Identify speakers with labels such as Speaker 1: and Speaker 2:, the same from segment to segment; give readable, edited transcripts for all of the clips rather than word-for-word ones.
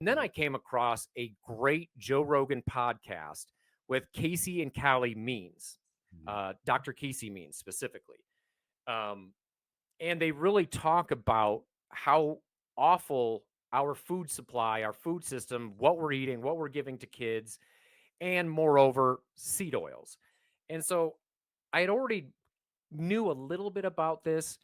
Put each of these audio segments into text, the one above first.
Speaker 1: And then I came across a great Joe Rogan podcast with Casey and Callie Means, Dr. Casey Means specifically. And they really talk about how awful our food supply, our food system, what we're eating, what we're giving to kids, and moreover, seed oils. And so I had already knew a little bit about this,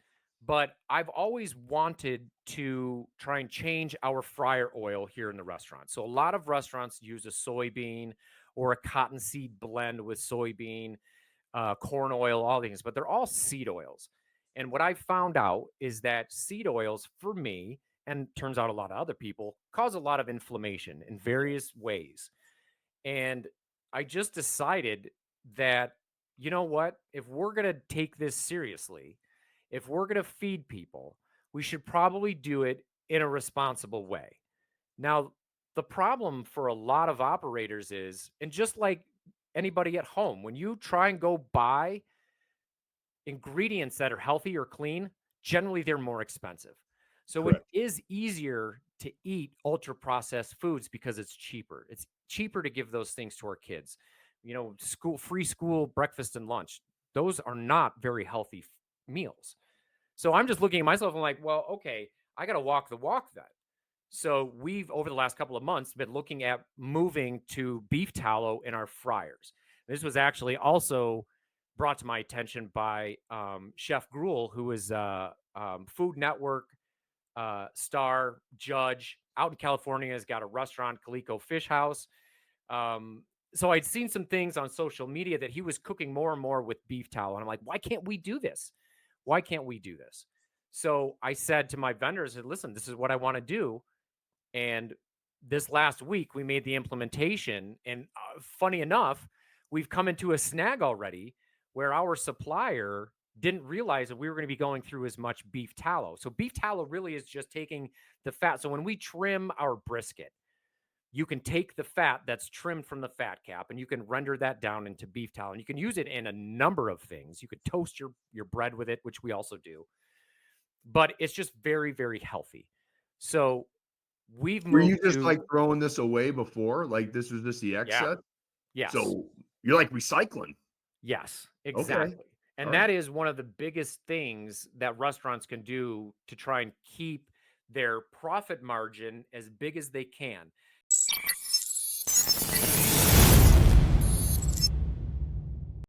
Speaker 1: but I've always wanted to try and change our fryer oil here in the restaurant. So a lot of restaurants use a soybean or a cottonseed blend with soybean, corn oil, all these, but they're all seed oils. And what I found out is that seed oils, for me, and turns out a lot of other people, cause a lot of inflammation in various ways. And I just decided that, you know what? If we're going to take this seriously, if we're going to feed people, we should probably do it in a responsible way. Now, the problem for a lot of operators is, and just like anybody at home, when you try and go buy ingredients that are healthy or clean, generally they're more expensive. So
Speaker 2: Correct.
Speaker 1: it is easier to eat ultra processed foods because it's cheaper. It's cheaper to give those things to our kids. You know, free school breakfast and lunch. Those are not very healthy meals. So I'm just looking at myself and like, well, okay, I got to walk the walk then. So we've, over the last couple of months, been looking at moving to beef tallow in our fryers. This was actually also brought to my attention by Chef Gruel, who is a Food Network star judge out in California, has got a restaurant, Calico Fish House. So I'd seen some things on social media that he was cooking more and more with beef tallow. And I'm like, why can't we do this? Why can't we do this? So I said to my vendors, listen, this is what I want to do. And this last week, we made the implementation. And funny enough, we've come into a snag already where our supplier didn't realize that we were going to be going through as much beef tallow. So beef tallow really is just taking the fat. So when we trim our brisket, you can take the fat that's trimmed from the fat cap and you can render that down into beef tallow. And you can use it in a number of things. You could toast your bread with it, which we also do. But it's just very, very healthy. So we've moved.
Speaker 2: Were you just like throwing this away before? Like this was just the excess?
Speaker 1: Yes.
Speaker 2: So you're like recycling.
Speaker 1: Yes, exactly.
Speaker 2: Okay.
Speaker 1: And that is one of the biggest things that restaurants can do to try and keep their profit margin as big as they can.